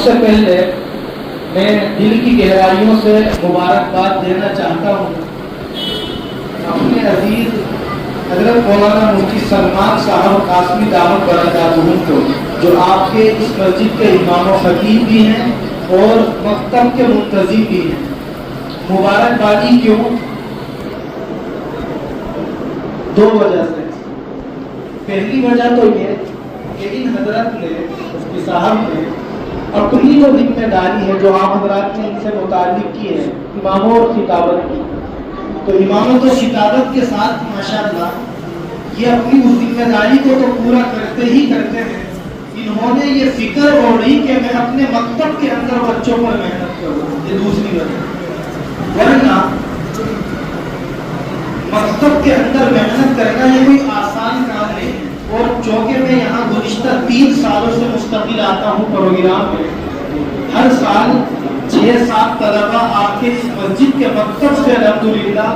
سے پہلے میں دل کی گہرائیوں سے مبارکباد دینا چاہتا ہوں اپنے عزیز حضرت مولانا مفتی سلمان صاحب قاسمی دعوت برکاتہم کو، جو آپ کے اس مسجد کے امام و خطیب بھی ہیں اور مکتب کے منتظم بھی ہیں۔ مبارکبادی کیوں؟ دو وجہ سے۔ پہلی وجہ تو یہ کہ ان حضرت نے، مفتی صاحب نے، اپنی جو ذمہ داری ہے جو آپ حضرات نے ان سے متعلق کی ہے، اماموں اور خطابت کی، تو امامت و خطابت کے ساتھ ماشاءاللہ یہ اپنی اس ذمہ داری کو تو پورا کرتے ہی کرتے ہیں، انہوں نے یہ فکر اوڑھی کہ میں اپنے مکتب کے اندر بچوں پر محنت کروں۔ یہ دوسری وجہ۔ ورنہ مکتب کے اندر محنت کرنا یہ کوئی آسان کام نہیں، اور چونکہ میں یہاں گزشتہ 3 سالوں سے مستقل آتا ہوں پروگرام میں، ہر سال 6-7 طلبہ آپ کے اس مسجد کے مکتب سے الحمدللہ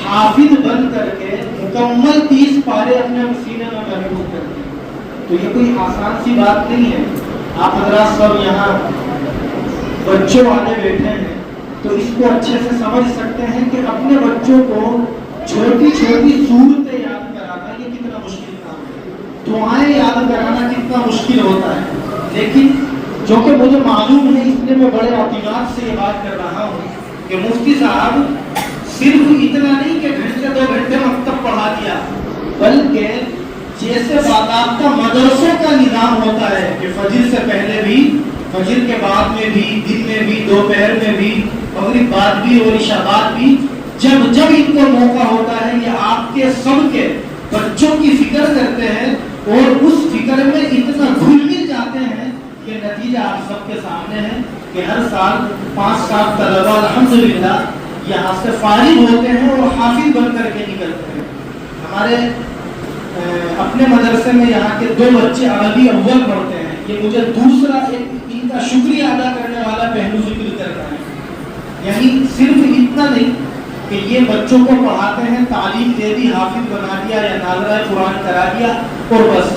حافظ بن کر کے مکمل 30 پارے اپنے سینے میں محفوظ کرتے ہیں۔ تو یہ کوئی آسان سی بات نہیں ہے۔ آپ حضرات سب یہاں بچوں والے بیٹھے ہیں تو اس کو اچھے سے سمجھ سکتے ہیں کہ اپنے بچوں کو چھوٹی چھوٹی صورتیں یاد کرانا یہ کتنا مشکل کام ہے، دعائیں یاد کرانا کتنا مشکل ہوتا ہے۔ لیکن جو کہ مجھے معلوم ہے، اس لیے میں بڑے اعتماد سے یہ بات کر رہا ہوں کہ مفتی صاحب صرف اتنا نہیں کہ گھنٹے 2 گھنٹے مکتب پڑھا دیا، بلکہ جیسے باضابطہ مدرسوں کا نظام ہوتا ہے کہ فجر سے پہلے بھی، فجر کے بعد میں بھی، دن میں بھی، دوپہر میں بھی، مغرب بعد بھی اور عشاء بعد بھی، جب جب ان کو موقع ہوتا ہے یہ آپ کے سب کے بچوں کی فکر کرتے ہیں اور اس فکر میں اتنا گھل مل جاتے ہیں کہ نتیجہ آپ سب کے سامنے ہے کہ ہر سال 5-7 طلبہ الحمدللہ یہاں سے فارغ ہوتے ہیں اور حافظ بن کر کے نکلتے ہیں۔ ہمارے اپنے مدرسے میں یہاں کے 2 بچے عربی اول پڑھتے ہیں۔ یہ مجھے دوسرا ان کا شکریہ ادا کرنے والا پہلو ذکر کرنا ہے، یعنی صرف اتنا نہیں کہ یہ بچوں کو پڑھاتے ہیں، تعلیم دے دی، حافظ بنا دیا یا ناظرہ قرآن کرا دیا اور بس۔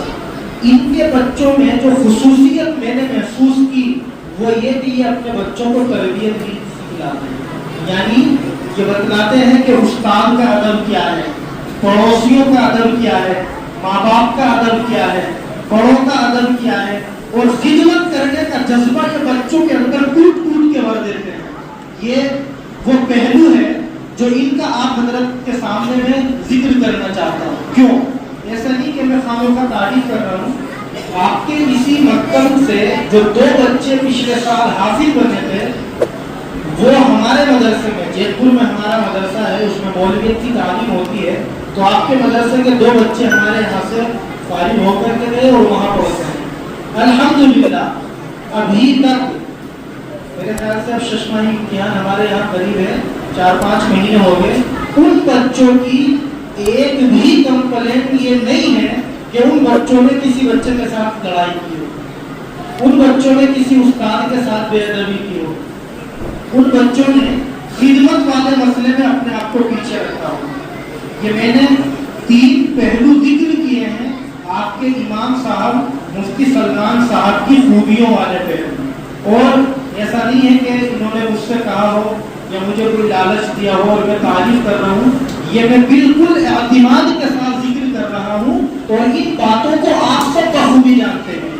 ان کے بچوں میں جو خصوصیت میں نے محسوس کی وہ یہ کہ یہ اپنے بچوں کو تربیت بھی سکھلاتے ہیں، یعنی یہ بتلاتے ہیں کہ استاد کا ادب کیا ہے، پڑوسیوں کا ادب کیا ہے، ماں باپ کا ادب کیا ہے، بڑوں کا ادب کیا ہے، اور خدمت کرنے کا جذبہ یہ بچوں کے اندر ٹوٹ ٹوٹ کے بھر دیتے ہیں۔ یہ وہ پہلو ہے جو ان کا آپ حضرت کے سامنے میں ذکر کرنا چاہتا ہوں۔ کیوں؟ ایسا نہیں کہ میں خامخواہ تعریف کر رہا ہوں، آپ کے اسی مکتب سے جو 2 بچے پچھلے سال حافظ بنے تھے وہ ہمارے مدرسے میں، جیت پور میں ہمارا مدرسہ ہے، اس میں مولویت کی تعلیم ہوتی ہے، تو آپ کے مدرسے کے 2 بچے ہمارے یہاں سے فارغ ہو کر کے گئے اور وہاں پڑھتے ہیں الحمدللہ۔ ابھی تک میرے خیال سے اب 6واں امتحان ہمارے یہاں قریب ہے، 4-5 مہینے ہو گئے، ان بچوں کی ایک بھی کمپلین یہ نہیں ہے کہ ان بچوں نے کسی بچے کے ساتھ لڑائی کی ہو، ان بچوں نے کسی استاد کے ساتھ بے ادبی کی ہو، ان بچوں نے خدمت والے مسئلے میں اپنے آپ کو پیچھے رکھا ہو۔ یہ میں نے 3 پہلو ذکر کیے ہیں آپ کے امام صاحب مفتی سلمان صاحب کی خوبیوں والے پہلو، اور ایسا نہیں ہے کہ انہوں نے مجھ سے کہا ہو یا مجھے کوئی لالچ دیا ہو اور میں تعریف کر رہا ہوں، یہ میں بالکل اعتماد کے ساتھ ذکر کر رہا ہوں، اور ان باتوں کو آپ سب بخوبی جانتے ہیں۔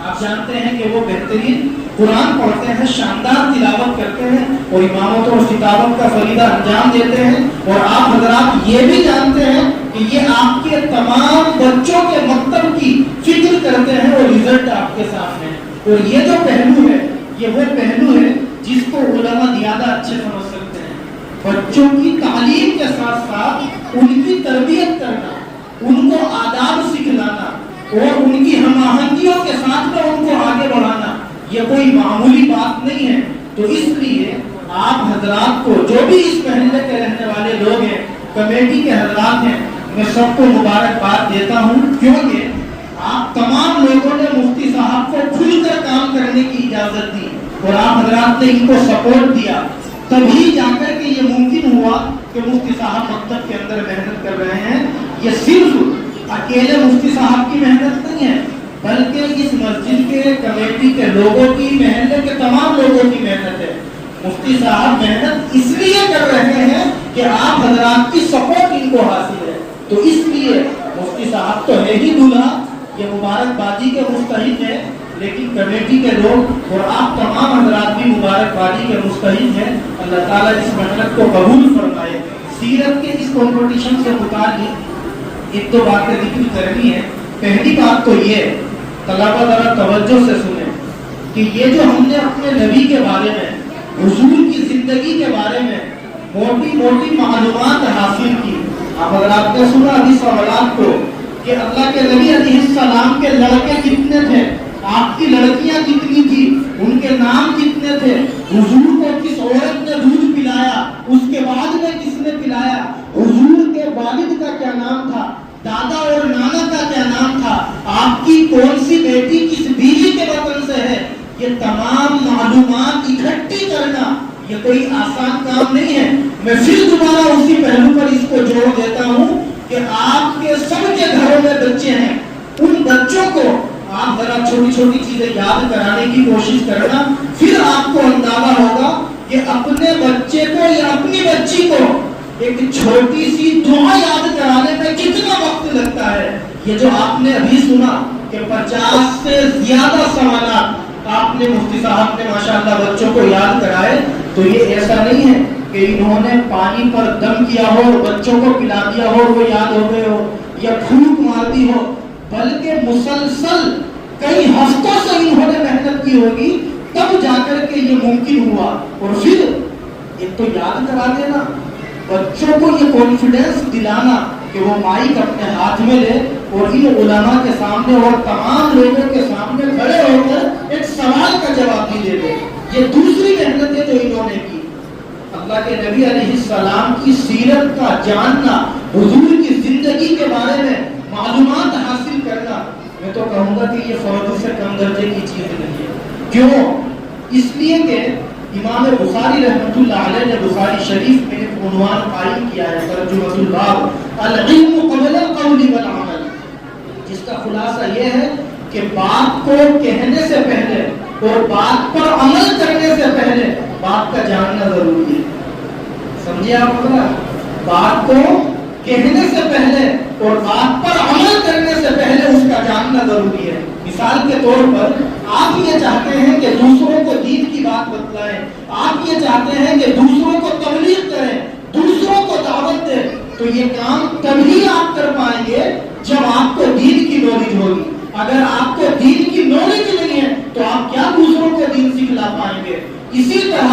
آپ جانتے ہیں کہ وہ بہترین قرآن پڑھتے ہیں، شاندار تلاوت کرتے ہیں اور امامت اور خطابت کا فریضہ انجام دیتے ہیں، اور آپ حضرات یہ بھی جانتے ہیں کہ یہ آپ کے تمام بچوں کے مکتب کی فکر کرتے ہیں اور رزلٹ آپ کے سامنے ہے۔ اور یہ جو پہلو ہے یہ وہ پہلو ہے جس کو علماء زیادہ اچھے سمجھ سکتے ہیں۔ بچوں کی تعلیم کے ساتھ ساتھ ان کی تربیت کرنا، ان کو آداب سکھلانا اور ان کی ہم آہنگیوں کے ساتھ میں ان کو آگے بڑھانا یہ کوئی معمولی بات نہیں ہے۔ تو اس لیے آپ حضرات کو، جو بھی اس محلے کے رہنے والے لوگ ہیں، کمیٹی کے حضرات ہیں، میں سب کو مبارکباد دیتا ہوں، کیونکہ آپ تمام لوگوں نے مفتی صاحب کو کھل کر کام کرنے کی اجازت دی اور آپ حضرات نے ان کو سپورٹ دیا، تبھی جا کر کے یہ ممکن ہوا کہ مفتی صاحب مکتب کے اندر محنت کر رہے ہیں۔ یہ صرف اکیلے مفتی صاحب کی محنت نہیں ہے، بلکہ اس مسجد کے کمیٹی کے لوگوں کی، محلے کے محنت ہے. مفتی صاحب محنت اس لیے کر رہے ہیں کہ آپ حضرات کی سپورٹ ان کو حاصل ہے, تو اس لیے مفتی صاحب تو ہے ہی دولہا, یہ مبارکبادی کے مستحق ہے, لیکن کمیٹی کے لوگ اور آپ تمام حضرات بھی مبارکبادی کے مستحق ہیں. اللہ تعالیٰ اس محنت کو قبول فرمائے. سیرت کے اس کمپٹیشن سے متعلق ایک دو باتیں ذکر کرنی ہے. پہلی بات تو یہ, طلبہ ذرا توجہ سے سنیں کہ یہ جو ہم نے اپنے نبی کے بارے میں, حضور کی زندگی کے بارے میں موٹی موٹی معلومات حاصل کی. آپ حضرات نے سنا ابھی سوالات کو کہ اللہ کے نبی علیہ السلام کے لڑکے کتنے تھے, آپ کی لڑکیاں کتنی تھی, ان کے نام کتنے تھے, حضور کو کس عورت نے دودھ پلایا, اس کے بعد میں کس نے پلایا, حضور کے والد کا کیا نام تھا, دادا اور نانا کا کیا نام تھا, آپ کی کون سی بیٹی کس بیوی کے وطن سے ہے. یہ تمام معلومات اکٹھی کرنا یہ کوئی آسان کام نہیں ہے. میں پھر دوبارہ اسی پہلو پر اس کو جوڑ دیتا ہوں کہ آپ کے سب کے گھروں میں بچے ہیں, ان بچوں کو آپ ذرا چھوٹی چھوٹی چیزیں یاد کرانے کی کوشش کرنا, پھر آپ کو اندازہ ہوگا کہ اپنے بچے کو یا اپنی بچی کو ایک چھوٹی سی دعا یاد کرانے میں کتنا وقت لگتا ہے. یہ جو آپ نے ابھی سنا کہ 50 سے زیادہ سوالات آپ نے مفتی صاحب نے ماشاءاللہ بچوں کو یاد کرائے, تو یہ ایسا نہیں ہے کہ انہوں نے پانی پر دم کیا ہو اور بچوں کو پلا دیا ہو وہ یاد ہو گئے ہو یا پھونک مار دی ہو, بلکہ مسلسل کئی ہفتوں سے انہوں نے محنت کی ہوگی, تب جا کر کے یہ ممکن ہوا. اور پھر ایک تو یاد کرا دینا, بچوں کو یہ کانفیڈنس دلانا کہ وہ مائک اپنے ہاتھ میں لے اور ان علماء کے سامنے اور تمام لوگوں کے سامنے کھڑے ہو کر ایک سوال کا جواب بھی دے دے. یہ دوسری محنت ہے جو انہوں نے کی. اللہ کے نبی علیہ السلام کی سیرت کا جاننا, حضور کی زندگی کے بارے میں معلومات حاصل کرنا, میں تو کہوں گا کہ یہ فرض سے کم درجے کی چیز نہیں ہے. کیوں؟ اس لیے کہ امام بخاری رحمۃ اللہ علیہ نے بخاری شریف میں ایک عنوان قائم کیا ہے, ترجمۃ الباب العلم قبل القول والعمل, جس کا خلاصہ یہ ہے کہ بات کو کہنے سے پہلے اور بات پر عمل کرنے سے پہلے بات کا جاننا ضروری ہے. سمجھے آپ لوگ؟ بات کو کہنے سے پہلے اور بات پر عمل کرنے سے پہلے اس کا جاننا ضروری ہے. مثال کے طور پر آپ یہ چاہتے ہیں کہ دوسروں کو دین کی بات بتلائیں, آپ یہ چاہتے ہیں کہ دوسروں کو تبلیغ کریں, دوسروں کو دعوت دیں, تو یہ کام تبھی آپ کر پائیں گے جب آپ کو دین کی نالج ہوگی. اگر آپ کو دین کی نالج نہیں ہے تو آپ کیا دوسروں کو دین سکھلا پائیں گے. اسی طرح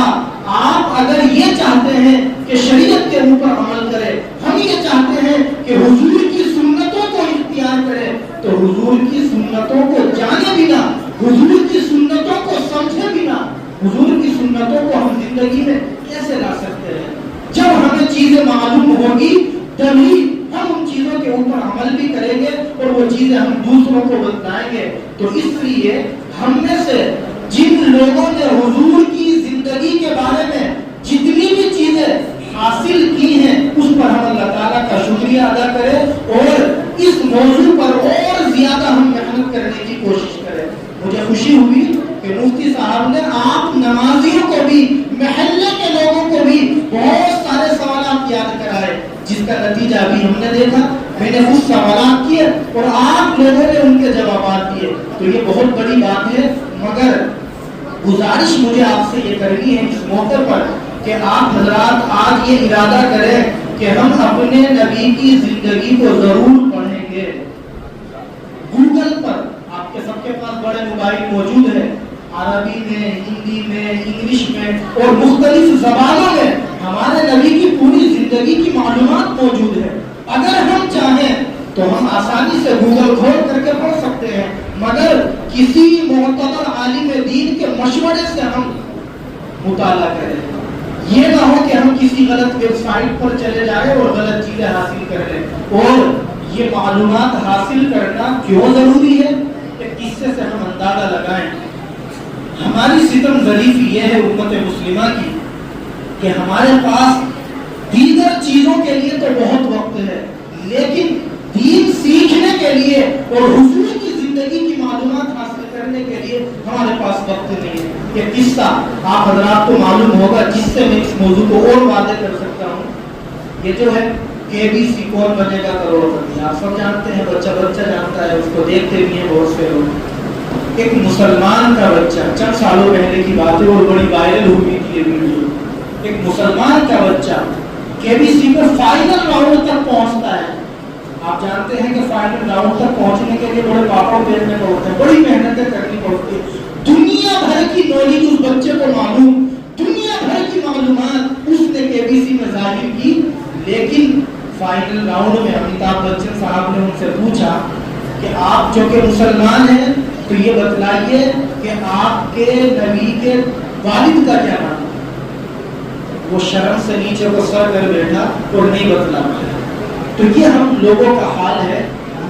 آپ اگر یہ چاہتے ہیں کہ شریعت کے اوپر عمل کرے, ہم یہ چاہتے ہیں کہ حضور کی سنتوں کو اختیار کرے, تو حضور کی سنتوں کو جانے بنا, حضور کی سنتوں کو سمجھے بنا, حضور کی سنتوں کو ہم زندگی میں کیسے لا سکتے ہیں. جب ہمیں چیزیں معلوم ہوگی تبھی ہم ان چیزوں کے اوپر عمل بھی کریں گے اور وہ چیزیں ہم دوسروں کو بتلائیں گے. تو اس لیے ہم میں سے جن لوگوں نے حضور کی زندگی کے بارے میں جتنی بھی چیزیں حاصل کی ہیں اس پر ہم اللہ تعالیٰ کا شکریہ ادا کریں اور اس موضوع پر اور زیادہ ہم محنت کرنے کی کوشش کریں. مجھے خوشی ہوئی کہ مفتی صاحب نے آپ نمازیوں کو بھی, محلے کے لوگوں کو بھی بہت سارے سوالات یاد کرائے, جس کا نتیجہ ابھی ہم نے دیکھا. میں نے خود سوالات کیے اور آپ لوگوں نے ان کے جوابات دیے, تو یہ بہت بڑی بات ہے. مگر گزارش مجھے آپ سے یہ کرنی ہے اس موقع پر کہ آپ حضرات آج یہ ارادہ کریں کہ ہم اپنے نبی کی زندگی کو ضرور پڑھیں گے. گوگل پر آپ کے سب کے پاس بڑے موبائل موجود ہیں, عربی میں, ہندی میں, انگلش میں اور مختلف زبانوں میں ہمارے نبی کی پوری زندگی کی معلومات موجود ہے. اگر ہم چاہیں تو ہم آسانی سے گوگل کھول کر کے پڑھ سکتے ہیں, مگر کسی معتبر عالم دین کے مشورے سے ہم مطالعہ کریں. یہ نہ ہو کہ ہم کسی غلط ویب سائٹ پر چلے جائیں اور غلط چیزیں حاصل کر لیں. اور یہ معلومات حاصل کرنا کیوں ضروری ہے, ایک قصے سے ہم اندازہ لگائیں. ہماری ستم ظریفی یہ ہے امت مسلمہ کی کہ ہمارے پاس دیگر چیزوں کے لیے تو بہت وقت ہے, لیکن دین سیکھنے کے لیے اور حضور کی زندگی کی معلومات حاصل کرنے کرنے کے لیے ہمارے پاس وقت نہیں ہے. یہ قصہ آپ حضرات کو معلوم ہوگا جس سے میں اس موضوع کو اور واضح کر سکتا ہوں. یہ جو ہے ABC کون بنے گا کروڑپتی، آپ سب جانتے ہیں، بچہ جانتا ہے، اس کو دیکھتے بھی ہیں بہت سے لوگ. ایک مسلمان کا بچہ، چند سالوں پہلے کی بات ہے اور بڑی وائرل ہوئی تھی یہ ویڈیو. ایک مسلمان کا بچہ KBC میں فائنل راؤنڈ تک پہنچتا ہے. آپ جانتے ہیں کہ فائنل راؤنڈ تک پہنچنے کے لیے بڑے پاپڑ پھیرنے پڑتے ہیں، بڑی محنتیں کرنی پڑتی ہے. دنیا بھر کی نالج اس بچے کو معلوم، دنیا بھر کی معلومات اس نے KBC میں ظاہر کی. لیکن فائنل راؤنڈ میں امیتابھ بچن صاحب نے ان سے پوچھا کہ آپ جو کہ مسلمان ہیں تو یہ بتلائیے کہ آپ کے نبی کے والد کا کیا نام ہے. وہ شرم سے نیچے کو سر کر بیٹھا اور نہیں بتلا پایا. تو یہ ہم لوگوں کا حال ہے.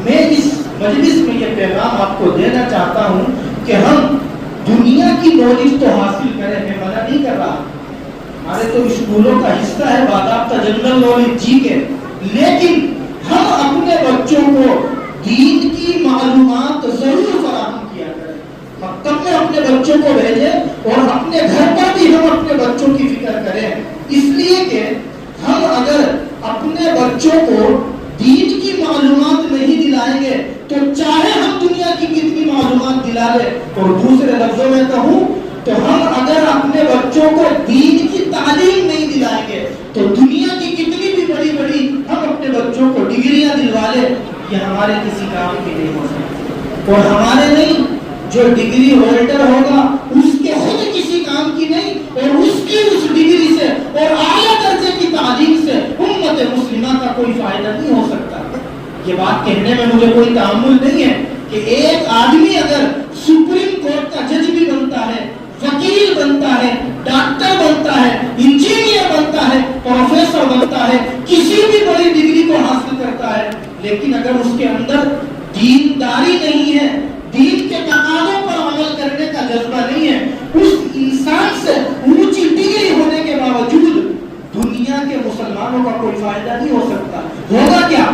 میں اس مجلس میں یہ پیغام آپ کو دینا چاہتا ہوں کہ ہم دنیا کی نالج تو حاصل کریں، میں منع نہیں کر رہا، ہمارے تو اسکولوں کا حصہ ہے باضابطہ جنرل نالج جی کے، لیکن ہم اپنے بچوں کو دین کی معلومات ضرور فراہم کیا کریں. مکتب میں اپنے بچوں کو بھیجیں اور اپنے گھر پر بھی ہم اپنے بچوں کی فکر کریں. اس لیے کہ ہم اگر اپنے بچوں کو دین کی معلومات نہیں دلائیں گے تو چاہے ہم دنیا کی کتنی معلومات دلا لیں، اور دوسرے لفظوں میں کہوں تو ہم اگر اپنے بچوں کو دین کی تعلیم نہیں دلائیں گے تو دنیا کی کتنی بھی بڑی بڑی ہم اپنے بچوں کو ڈگریاں دلوا لیں، یہ ہمارے کسی کام کی نہیں ہو سکتی. اور ہمارے نہیں، جو ڈگری ہولڈر ہوگا اس کے خود کسی کام کی نہیں، اور اس کی اس ڈگری سے اور اعلیٰ درجے کی تعلیم سے امت مسلمہ کا کوئی فائدہ نہیں ہو سکتا. یہ بات کہنے میں مجھے کوئی تعمل نہیں ہے کہ ایک آدمی اگر سپریم کورٹ کا جج بھی بنتا ہے، وکیل بنتا ہے، ڈاکٹر بنتا ہے، انجینئر بنتا ہے، پروفیسر بنتا ہے، کسی بھی بڑی ڈگری کو حاصل کرتا ہے، لیکن اگر اس کے اندر دینداری نہیں ہے، دین کے تقاضوں پر عمل کرنے کا جذبہ نہیں ہے، اس انسان سے اونچی ڈگری ہونے کے باوجود دنیا کے مسلمانوں کا کوئی فائدہ نہیں ہو سکتا. ہوگا کیا؟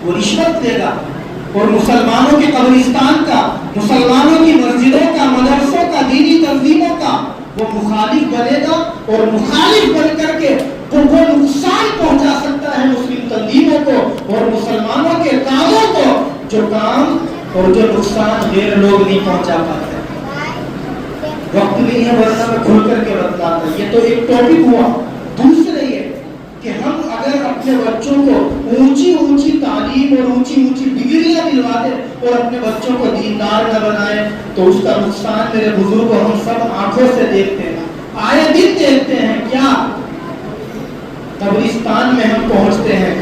وہ رشوت دے گا اور مسلمانوں کے قبرستان کا، مسلمانوں کی مسجدوں کا، مدرسوں کا، دینی تنظیموں کا وہ مخالف بنے گا، اور مخالف بن کر کے وہ نقصان پہنچا سکتا ہے مسلم تنظیموں کو اور مسلمانوں کے کاموں کو، جو کام اور جو نقصان غیر لوگ نہیں پہنچا پاتے. وقت نہیں ہے ورنہ میں کھل کر کے بتلاتا. یہ تو ایک ٹاپک ہوا. دوسرے یہ کہ ہم اگر اپنے بچوں کو اونچی تعلیم اور اونچی ڈگریاں دلوا دیں اور اپنے بچوں کو دیندار نہ بنائیں تو اس کا نقصان میرے بزرگوں ہم سب آنکھوں سے دیکھتے ہیں، آئے دن دیکھتے ہیں. کیا قبرستان میں ہم پہنچتے ہیں،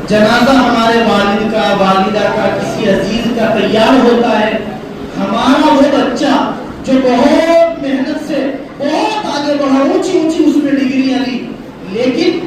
جنازہ ہمارے والد کا، والدہ کا، کسی عزیز کا تیار ہوتا ہے، ہمارا وہ بچہ جو بہت محنت سے بہت آگے بڑھا، اونچی اس میں ڈگریاں لی، لیکن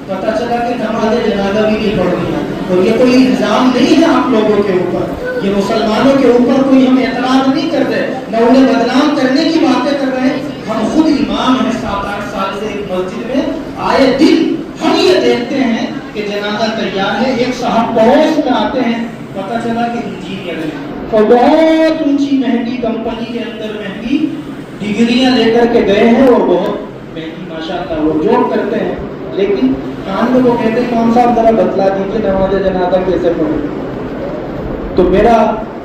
پتہ چلا کہ نماز جنازہ بھی نہیں پڑھ رہی. اور یہ کوئی الزام نہیں ہے آپ لوگوں کے اوپر، یہ مسلمانوں کے اوپر کوئی ہم اعتراض نہیں کرتے، نہ انہیں بدنام کرنے کی باتیں کر رہے ہیں. ہم خود امام ہیں 7-8 سال سے ایک مسجد میں، آئے دن ہم یہ دیکھتے ہیں کہ جنازہ تیار ہے. ایک صاحب پڑوس میں آتے ہیں، پتہ چلا کہ انجینئر ہیں اور بہت اونچی مہنگی کمپنی کے اندر مہنگی ڈگریاں لے کر کے گئے ہیں اور بہت مہنگی ماشاءاللہ وہ جاب کرتے ہیں، لیکن کان میں وہ کہتے ہیں کون صاحب ذرا بتلا دیجیے نماز جنازہ کیسے پڑھیں. تو میرا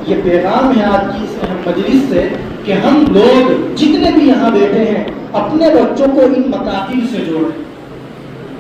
یہ پیغام ہے آج کی اس مجلس سے کہ ہم لوگ جتنے بھی یہاں بیٹھے ہیں اپنے بچوں کو ان مکاتب سے جوڑیں.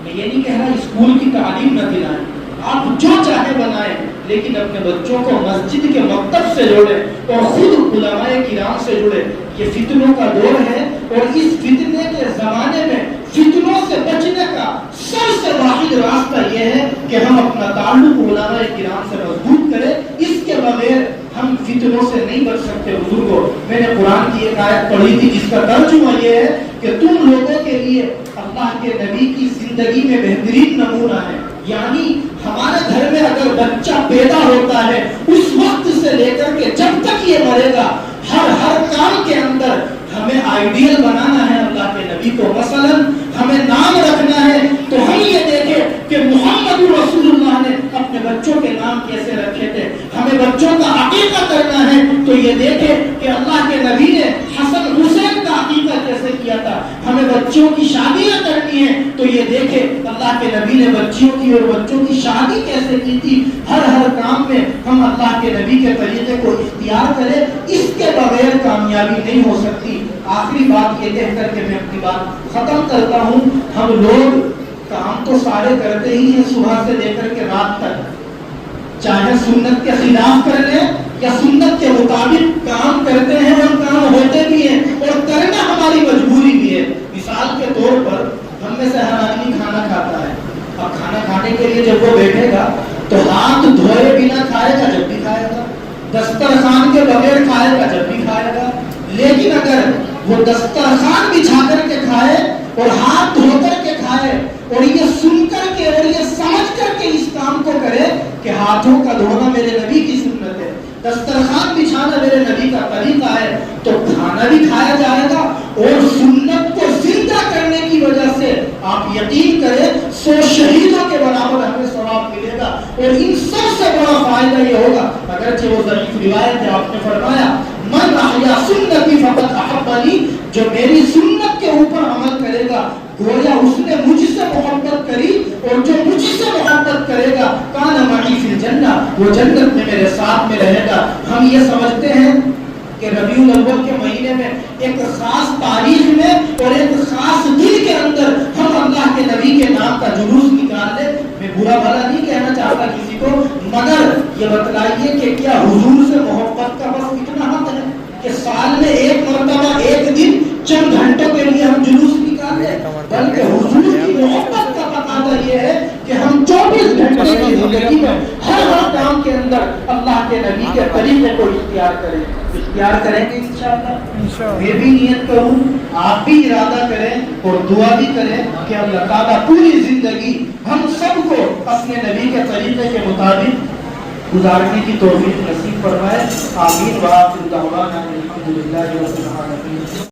میں یہ نہیں کہہ رہا اسکول کی تعلیم نہ دلائیں، آپ جو چاہے بنائیں، لیکن اپنے بچوں کو مسجد کے مکتب سے جوڑیں اور خود علماء کرام سے جڑیں. یہ فتنوں کا دور ہے اور اس فتنے کے زمانے میں فتنوں سے بچنے کا سب سے واحد راستہ یہ ہے کہ ہم اپنا تعلق علماء کرام سے مضبوط کریں. اس کے بغیر ہم فتنوں سے نہیں بچ سکتے. بزرگوں، میں نے قرآن کی ایک آیت پڑھی تھی جس کا ترجمہ یہ ہے کہ تم لوگوں کے لیے اللہ کے نبی کی زندگی میں بہترین نمونہ ہے. یعنی ہمارے گھر میں اگر بچہ پیدا ہوتا ہے اس وقت سے لے کر کے جب تک یہ مرے گا ہر کام کے اندر ہمیں آئیڈیل بنانا ہے اللہ کے نبی کو. مثلا ہمیں نام رکھنا ہے تو ہم یہ دیکھیں کہ محمد رسول اللہ نے اپنے بچوں کے نام کیسے رکھے تھے. ہمیں بچوں کا عقیقہ کرنا ہے تو یہ دیکھیں کہ اللہ نبی نے حسن حسین کا عقیقہ کیسے کیا تھا. ہمیں بچوں کی شادیاں کرنی ہیں تو یہ دیکھیں اللہ کے نبی نے بچیوں کی اور بچوں کی شادی کیسے کی تھی. ہر کام میں ہم اللہ کے نبی کے طریقے کو اختیار کریں, اس کے بغیر کامیابی نہیں ہو سکتی. آخری بات یہ کہہ کر کے میں اپنی بات ختم کرتا ہوں. ہم لوگ کام تو سارے کرتے ہی ہیں صبح سے لے کر کے رات تک, چاہے سنت کے خلاف کر لیں یا سنت کے مطابق کام کرتے ہیں اور کام ہوتے بھی ہیں اور کرنا ہماری مجبوری بھی ہے. مثال کے طور پر ہم میں سے ہر آدمی کھانا کھاتا ہے. اب کھانا کھانے کے لیے جب وہ بیٹھے گا تو ہاتھ دھوئے بنا کھائے گا جب بھی کھائے گا, دسترخوان کے بغیر کھائے گا جب بھی کھائے گا. لیکن اگر وہ دسترخوان بچھا کر کے کھائے اور ہاتھ دھو کر کے کھائے اور یہ سن کر کے اور یہ سمجھ کر کے اس کام کو کرے کہ ہاتھوں کا دھونا میرے نبی کی سنت ہے, دسترخوان بچھانا میرے نبی کا طریقہ ہے, تو کھانا بھی کھایا جائے گا اور سنت کو زندہ کرنے کی وجہ سے آپ یقین کریں 100 شہیدوں کے برابر ہمیں ثواب ملے گا. اور ان سب سے بڑا فائدہ یہ ہوگا, اگرچہ وہ ضعیف روایت ہے, آپ نے فرمایا من احیا سنتی فقد احبنی, جو میری سنت کے اوپر عمل کرے گا گویا اس نے مجھ سے محبت کری, اور جو مجھ سے محبت کرے گا کان معی فی الجنہ, وہ جنت میں میرے ساتھ میں رہے گا. ہم یہ سمجھتے ہیں کہ ربیع الاول کے مہینے میں ایک خاص تاریخ میں اور ایک خاص دن کے اندر ہم اللہ کے نبی کے نام کا جلوس نکال لیں. میں برا بھلا نہیں کہنا چاہتا کسی کو, مگر یہ بتلائیے کہ کیا حضور سے محبت کا بس اتنا حق ہے کہ سال میں ایک مرتبہ ایک دن چند گھنٹوں کے لیے ہم جلوس نکال لیں, بلکہ حضور کی محبت کا تقاضا یہ ہے کہ ہم 24 گھنٹے کی زندگی میں ہر کام کے اندر اللہ کے نبی کے طریقے کو اختیار کریں گے انشاءاللہ. میں بھی نیت کروں, آپ بھی ارادہ کریں اور دعا بھی کریں کہ اللہ تعالیٰ پوری زندگی ہم سب کو اپنے نبی کے طریقے کے مطابق گزارنے کی توفیق نصیب فرمائے. آمین. وآخر دعوانا الحمدللہ رب العالمین.